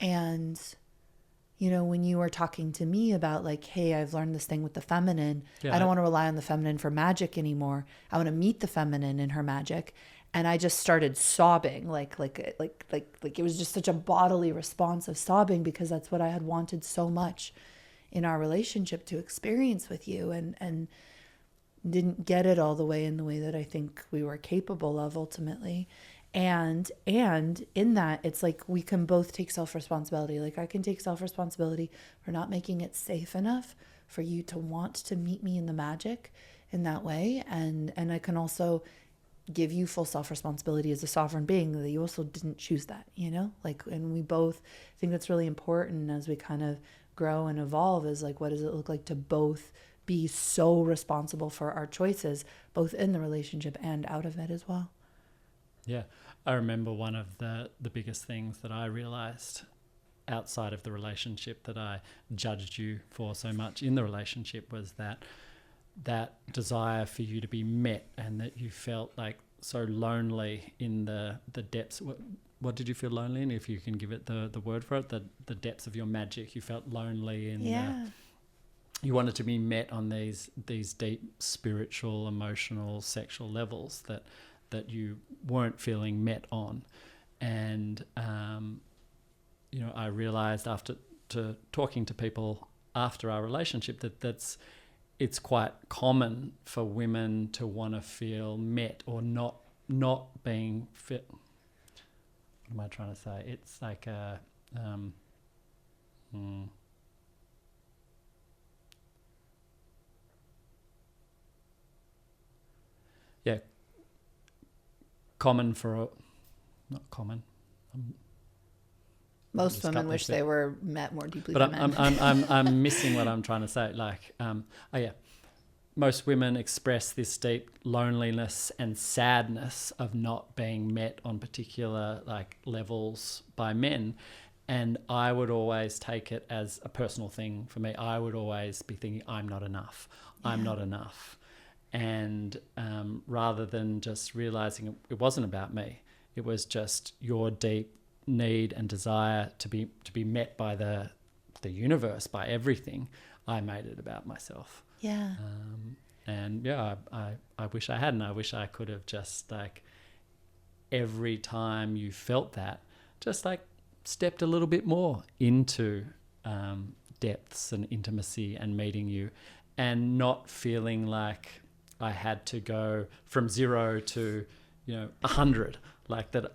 And, you know, when you were talking to me about like, hey, I've learned this thing with the feminine. Yeah. I don't want to rely on the feminine for magic anymore. I want to meet the feminine in her magic. And I just started sobbing, like it was just such a bodily response of sobbing, because that's what I had wanted so much in our relationship to experience with you, and didn't get it all the way in the way that I think we were capable of ultimately. And in that, it's like we can both take self-responsibility. Like I can take self-responsibility for not making it safe enough for you to want to meet me in the magic in that way. And I can also give you full self-responsibility as a sovereign being that you also didn't choose that, you know, like, and we both think that's really important as we kind of grow and evolve, is like, what does it look like to both be so responsible for our choices, both in the relationship and out of it as well. Yeah. I remember one of the biggest things that I realized outside of the relationship that I judged you for so much in the relationship was that desire for you to be met, and that you felt like so lonely in the depths. What did you feel lonely in, if you can give it the word for it? The depths of your magic. You felt lonely in you wanted to be met on these deep spiritual, emotional, sexual levels that you weren't feeling met on. And you know, I realized after talking to people after our relationship that it's quite common for women to want to feel met or not being fit. What am I trying to say? It's like a yeah, common for not common. Most women wish they were met more deeply but by men. I'm missing what I'm trying to say. Like, most women express this deep loneliness and sadness of not being met on particular like levels by men. And I would always take it as a personal thing for me. I would always be thinking, I'm not enough. I'm not enough. And rather than just realizing it wasn't about me, it was just your deep need and desire to be met by the universe, by everything, I made it about myself. Yeah. And yeah, I wish I hadn't. I wish I could have just like every time you felt that, just like stepped a little bit more into depths and intimacy and meeting you, and not feeling like I had to go from 0 to 100, like that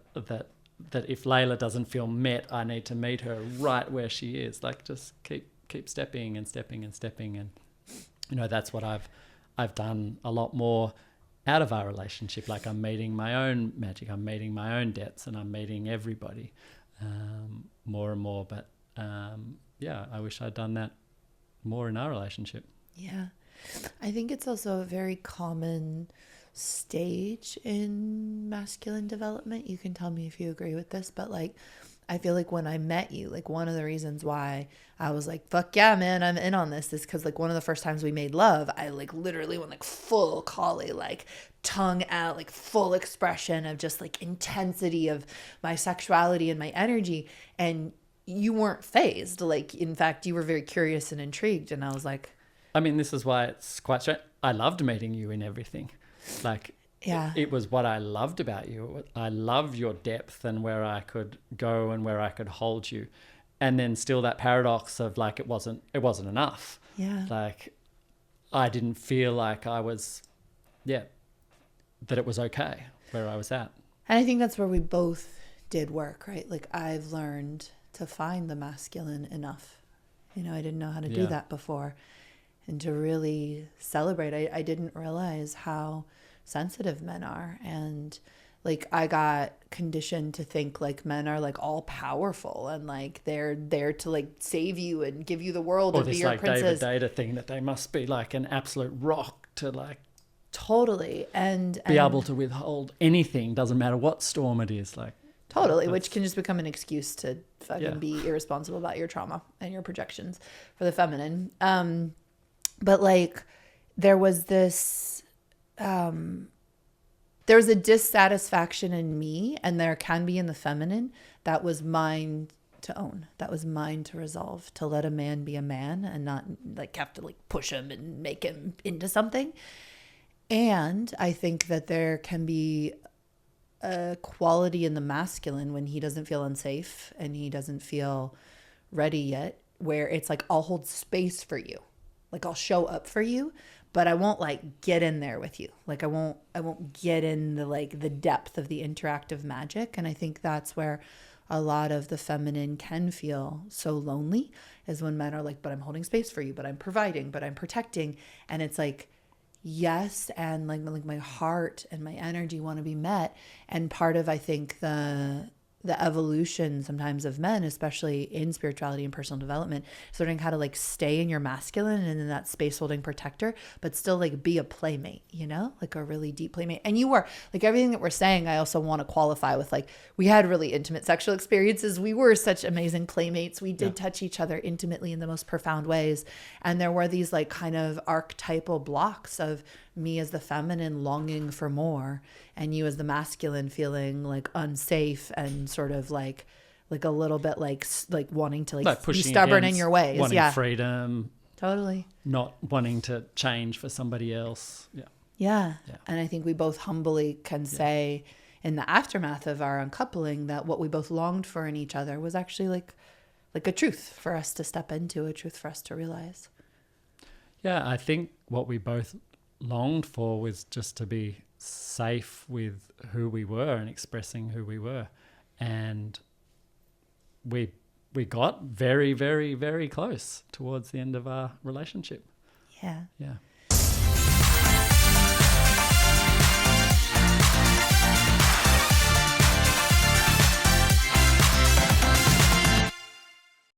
if Layla doesn't feel met, I need to meet her right where she is. Like just keep stepping and stepping and stepping, and that's what I've done a lot more out of our relationship. Like I'm meeting my own magic, I'm meeting my own depths, and I'm meeting everybody more and more. But I wish I'd done that more in our relationship. Yeah. I think it's also a very common stage in masculine development. You can tell me if you agree with this, but like I feel like when I met you, like one of the reasons why I was like, fuck yeah, man, I'm in on this is because like one of the first times we made love, I like literally went like full collie, like tongue out, like full expression of just like intensity of my sexuality and my energy. And you weren't fazed. Like, in fact, you were very curious and intrigued. And I was like, I mean, this is why it's quite strange. I loved meeting you in everything. Like, yeah, it was what I loved about you. I loved your depth and where I could go and where I could hold you. And then still that paradox of like, it wasn't enough. Yeah. Like I didn't feel like I was, that it was okay where I was at. And I think that's where we both did work, right? Like I've learned to find the masculine enough. I didn't know how to do that before. And to really celebrate, I didn't realize how sensitive men are. And like I got conditioned to think like men are like all powerful and like they're there to like save you and give you the world or and be this your like princess. David Data thing that they must be like an absolute rock to like Totally. And be able to withhold anything, doesn't matter what storm it is. Like totally, which can just become an excuse to fucking be irresponsible about your trauma and your projections for the feminine. But like there was this there was a dissatisfaction in me, and there can be in the feminine, that was mine to own. That was mine to resolve, to let a man be a man and not like have to like push him and make him into something. And I think that there can be a quality in the masculine when he doesn't feel unsafe and he doesn't feel ready yet, where it's like, I'll hold space for you. Like I'll show up for you, but I won't like get in there with you. Like I won't get in the like the depth of the interactive magic. And I think that's where a lot of the feminine can feel so lonely, is when men are like, but I'm holding space for you, but I'm providing, but I'm protecting. And it's like, yes, and like my heart and my energy want to be met. And part of, I think, the evolution sometimes of men, especially in spirituality and personal development, is learning how to like stay in your masculine and in that space holding protector, but still like be a playmate, you know, like a really deep playmate. And you were like, everything that we're saying, I also want to qualify with like, we had really intimate sexual experiences. We were such amazing playmates. We did touch each other intimately in the most profound ways. And there were these like kind of archetypal blocks of me as the feminine longing for more, and you as the masculine feeling like unsafe and sort of like a little bit like wanting to like be stubborn in your ways, wanting freedom, totally, not wanting to change for somebody else. Yeah. And I think we both humbly can say in the aftermath of our uncoupling that what we both longed for in each other was actually like a truth for us to step into, a truth for us to realize. I think what we both longed for was just to be safe with who we were and expressing who we were. And we got very, very, very close towards the end of our relationship. Yeah.